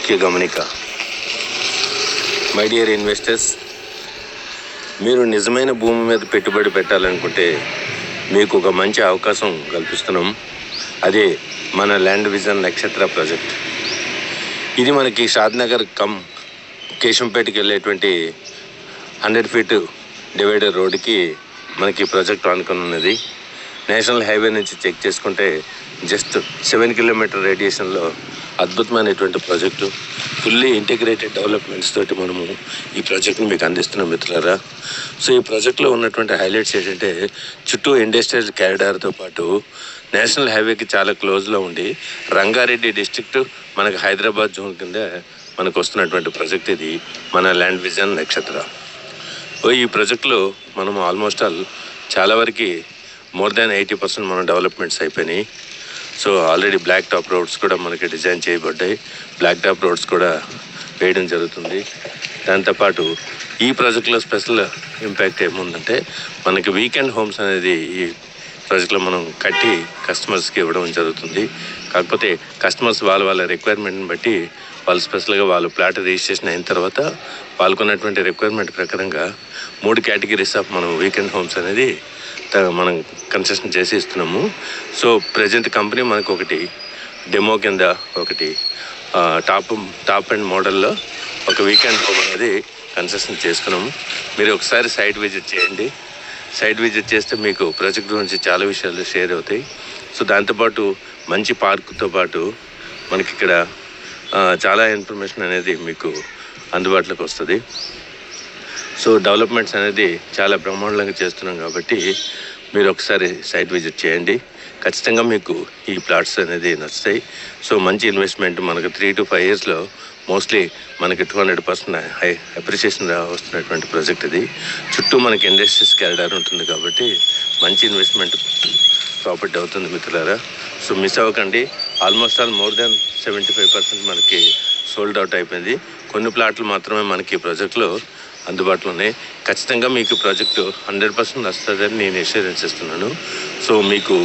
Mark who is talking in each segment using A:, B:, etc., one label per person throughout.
A: ముఖ్య గమనిక. My dear investors, మీరు నిజమైన భూమి మీద పెట్టుబడి పెట్టాలనుకుంటే మీకు ఒక మంచి అవకాశం కల్పిస్తున్నాం. అదే మన ల్యాండ్ విజన్ నక్షత్ర ప్రాజెక్ట్. ఇది మనకి షాద్నగర్ కేశంపేటకి వెళ్ళేటువంటి 100 ఫీట్ డివైడర్ రోడ్డుకి మనకి ప్రాజెక్ట్ ఆనుకొని ఉన్నది. నేషనల్ హైవే నుంచి చెక్ చేసుకుంటే జస్ట్ 7 కిలోమీటర్ రేడియేషన్లో అద్భుతమైనటువంటి ప్రాజెక్టు. ఫుల్లీ ఇంటిగ్రేటెడ్ డెవలప్మెంట్స్ తోటి మనము ఈ ప్రాజెక్ట్ని మీకు అందిస్తున్నాం మిత్రులారా. సో ఈ ప్రాజెక్ట్లో ఉన్నటువంటి హైలైట్స్ ఏంటంటే, చుట్టూ ఇండస్ట్రియల్ కారిడార్తో పాటు నేషనల్ హైవేకి చాలా క్లోజ్లో ఉండి రంగారెడ్డి డిస్ట్రిక్ట్ మనకు హైదరాబాద్ జోన్ కింద మనకు వస్తున్నటువంటి ప్రాజెక్ట్ ఇది మన ల్యాండ్ విజన్ నక్షత్ర. ఈ ప్రాజెక్టులో మనం ఆల్మోస్ట్ చాలా వరకు మోర్ దాన్ 80% మన డెవలప్మెంట్స్ అయిపోయినాయి. So already black top roads కూడా మనకి డిజైన్ చేయబడ్డాయి. బ్లాక్ టాప్ రోడ్స్ కూడా వేయడం జరుగుతుంది. దాంతోపాటు ఈ ప్రాజెక్టులో స్పెషల్ ఇంపాక్ట్ ఏముందంటే, మనకి వీకెండ్ హోమ్స్ అనేది ఈ ప్రాజెక్టులో మనం కట్టి కస్టమర్స్కి ఇవ్వడం జరుగుతుంది. కాకపోతే కస్టమర్స్ వాళ్ళ రిక్వైర్మెంట్ని బట్టి వాళ్ళు స్పెషల్గా వాళ్ళు ప్లాట్ రిజిస్ట్రేషన్ అయిన తర్వాత వాళ్ళకున్నటువంటి రిక్వైర్మెంట్ ప్రకారంగా 3 కేటగిరీస్ ఆఫ్ మనం వీకెండ్ హోమ్స్ అనేది మనం కన్సెషన్ చేసి ఇస్తున్నాము. సో ప్రజెంట్ కంపెనీ మనకు ఒకటి డెమో కింద ఒకటి టాప్ అండ్ మోడల్లో ఒక వీకెండ్ హోమ్ అనేది కన్సెషన్ చేస్తున్నాము. మీరు ఒకసారి సైట్ విజిట్ చేయండి. సైట్ విజిట్ చేస్తే మీకు ప్రాజెక్ట్ గురించి చాలా విషయాలు షేర్ అవుతాయి. సో దాంతోపాటు మంచి పార్కుతో పాటు మనకి ఇక్కడ చాలా ఇన్ఫర్మేషన్ అనేది మీకు అందుబాటులోకి వస్తుంది. సో డెవలప్మెంట్స్ అనేది చాలా బ్రహ్మాండంగా చేస్తున్నాం కాబట్టి మీరు ఒకసారి సైట్ విజిట్ చేయండి. ఖచ్చితంగా మీకు ఈ ప్లాట్స్ అనేది నచ్చుతాయి. సో మంచి ఇన్వెస్ట్మెంట్ మనకు 3 to 5 yearsలో మోస్ట్లీ మనకి 200% హై అప్రిషియేషన్ వస్తున్నటువంటి ప్రాజెక్ట్ ఇది. చుట్టూ మనకి ఇండస్ట్రీస్ కారిడార్ ఉంటుంది కాబట్టి మంచి ఇన్వెస్ట్మెంట్ ప్రాపర్టీ అవుతుంది మిత్రులారా. సో మిస్ అవ్వకండి. ఆల్మోస్ట్ మోర్ దాన్ 75% మనకి సోల్డ్ అవుట్ అయిపోయింది. కొన్ని ప్లాట్లు మాత్రమే మనకి ఈ ప్రాజెక్టులో అందుబాటులో ఉన్నాయి. ఖచ్చితంగా మీకు ప్రాజెక్టు 100% వస్తుందని నేను ఎష్యూరెన్స్ ఇస్తున్నాను. సో మీకు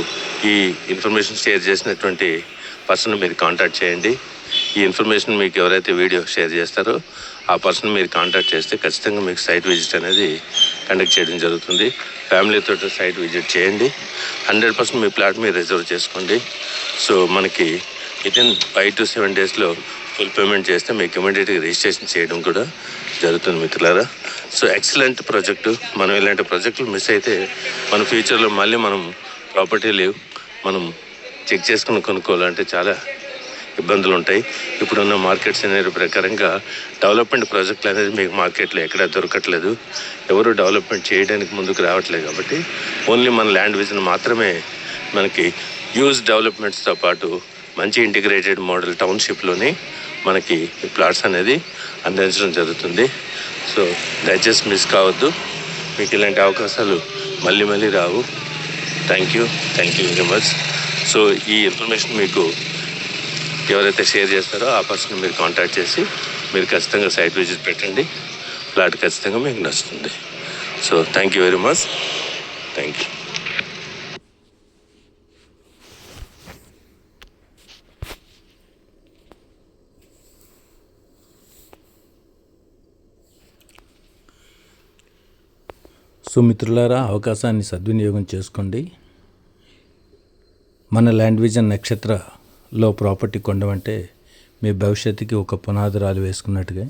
A: ఈ ఇన్ఫర్మేషన్ షేర్ చేసినటువంటి పర్సన్ మీరు కాంటాక్ట్ చేయండి. ఈ ఇన్ఫర్మేషన్ మీకు ఎవరైతే వీడియో షేర్ చేస్తారో ఆ పర్సన్ మీరు కాంటాక్ట్ చేస్తే ఖచ్చితంగా మీకు సైట్ విజిట్ అనేది కండక్ట్ చేయడం జరుగుతుంది. ఫ్యామిలీతో సైట్ విజిట్ చేయండి. 100% మీ ప్లాట్ మీరు రిజర్వ్ చేసుకోండి. సో మనకి వితిన్ 5 to 7 daysలో ఫుల్ పేమెంట్ చేస్తే మీకు ఇమీడియట్గా రిజిస్ట్రేషన్ చేయడం కూడా జరుగుతుంది మిత్రులారా. So excellent project. మనం ఇలాంటి ప్రాజెక్టులు మిస్ అయితే మన ఫ్యూచర్లో మళ్ళీ మనం ప్రాపర్టీలు మనం చెక్ చేసుకుని కొనుక్కోవాలంటే చాలా ఇబ్బందులు ఉంటాయి. ఇప్పుడున్న మార్కెట్ సినారియో ప్రకారంగా డెవలప్మెంట్ ప్రాజెక్టులు అనేది మీకు మార్కెట్లో ఎక్కడా దొరకట్లేదు. ఎవరు డెవలప్మెంట్ చేయడానికి ముందుకు రావట్లేదు. కాబట్టి ఓన్లీ మన ల్యాండ్ విజన్ మాత్రమే మనకి యూజ్ డెవలప్మెంట్స్తో పాటు మంచి ఇంటిగ్రేటెడ్ మోడల్ టౌన్షిప్లోని మనకి ఈ ప్లాట్స్ అనేది అందించడం జరుగుతుంది. సో దయచేసి మిస్ కావద్దు. మీకు ఇలాంటి అవకాశాలు మళ్ళీ రావు. Thank you very much. So ఈ ఇన్ఫర్మేషన్ మీకు ఎవరైతే షేర్ చేస్తారో ఆ పర్సన్ మీరు కాంటాక్ట్ చేసి మీరు ఖచ్చితంగా సైట్ విజిట్ పెట్టండి. ప్లాట్ ఖచ్చితంగా మీకు నచ్చుతుంది. So thank you very much. Thank you.
B: So మిత్రులారా, అవకాశాన్ని సద్వినియోగం చేసుకోండి. మన ల్యాండ్ విజన్ నక్షత్రలో ప్రాపర్టీ కొనడమంటే మీ భవిష్యత్తుకి ఒక పునాదురాలు వేసుకున్నట్టుగా.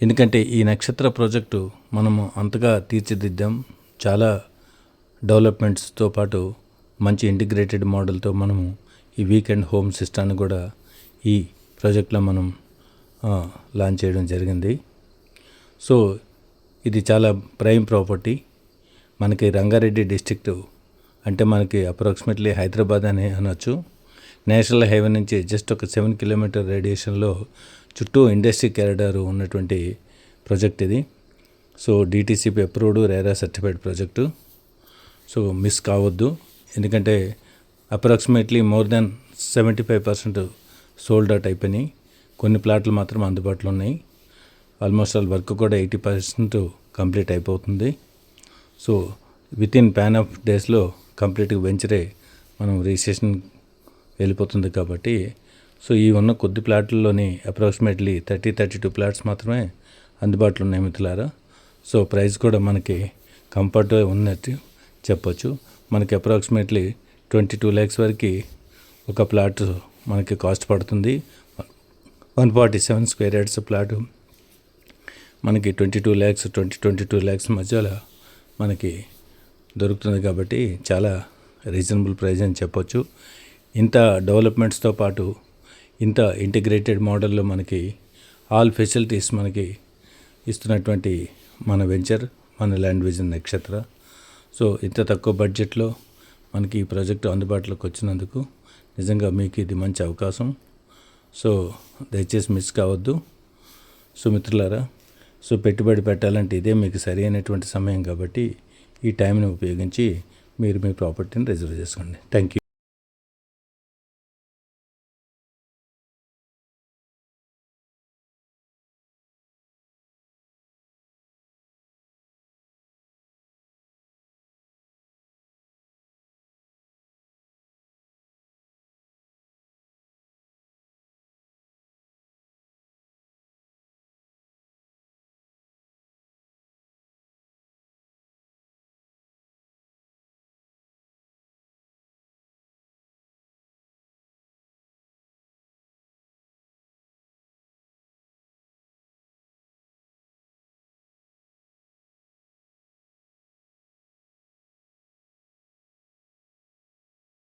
B: ఎందుకంటే ఈ నక్షత్ర ప్రాజెక్టు మనము అంతగా తీర్చిదిద్దాం. చాలా డెవలప్మెంట్స్తో పాటు మంచి ఇంటిగ్రేటెడ్ మోడల్తో మనము ఈ వీకెండ్ హోమ్ సిస్టాన్ని కూడా ఈ ప్రాజెక్ట్లో మనం లాంచ్ చేయడం జరిగింది. సో ఇది చాలా ప్రైమ్ ప్రాపర్టీ. మనకి రంగారెడ్డి డిస్ట్రిక్ట్ అంటే మనకి అప్రాక్సిమేట్లీ హైదరాబాద్ అని అనొచ్చు. నేషనల్ హైవే నుంచి జస్ట్ ఒక 7 కిలోమీటర్ రేడియేషన్లో చుట్టూ ఇండస్ట్రీ కారిడార్ ఉన్నటువంటి ప్రాజెక్ట్ ఇది. So DTCP approved RERA certified project. So miss కావద్దు. ఎందుకంటే approximately more than 75% sold out అయిపోయినాయి. కొన్ని ప్లాట్లు మాత్రం అందుబాటులో ఉన్నాయి. ఆల్మోస్ట్ వర్క్ కూడా 80% కంప్లీట్ అయిపోతుంది. సో వితిన్ ప్యాన్ ఆఫ్ డేస్లో కంప్లీట్గా వెంచరే మనం రిజిస్ట్రేషన్ వెళ్ళిపోతుంది. కాబట్టి సో ఈ ఉన్న కొద్ది ప్లాట్లలోని అప్రాక్సిమేట్లీ 32 ప్లాట్స్ మాత్రమే అందుబాటులో ఉన్నాయి మిత్రులారా. సో ప్రైస్ కూడా మనకి కంఫర్ట్గా ఉన్నట్టు చెప్పొచ్చు. మనకి అప్రాక్సిమేట్లీ 22 lakhs వరకు ఒక ప్లాట్ మనకి కాస్ట్ పడుతుంది. 147 square yards ప్లాటు మనకి 22 lakhs 22 lakhs మధ్యలో మనకి దొరుకుతుంది. కాబట్టి చాలా రీజనబుల్ ప్రైస్ అని చెప్పొచ్చు. ఇంత డెవలప్మెంట్స్తో పాటు ఇంత ఇంటిగ్రేటెడ్ మోడల్లో మనకి ఆల్ ఫెసిలిటీస్ మనకి ఇస్తున్నటువంటి మన వెంచర్ మన ల్యాండ్ విజన్ నక్షత్ర. సో ఇంత తక్కువ బడ్జెట్లో మనకి ఈ ప్రాజెక్టు అందుబాటులోకి వచ్చినందుకు నిజంగా మీకు ఇది మంచి అవకాశం. సో దయచేసి మిస్ కావద్దు. సో మిత్రులారా, సో పెట్టుబడి పెట్టాలంటే ఇదే మీకు సరి అయినటువంటి సమయం. కాబట్టి ఈ టైంని ఉపయోగించి మీరు మీ ప్రాపర్టీని రిజర్వ్ చేసుకోండి. Thank you.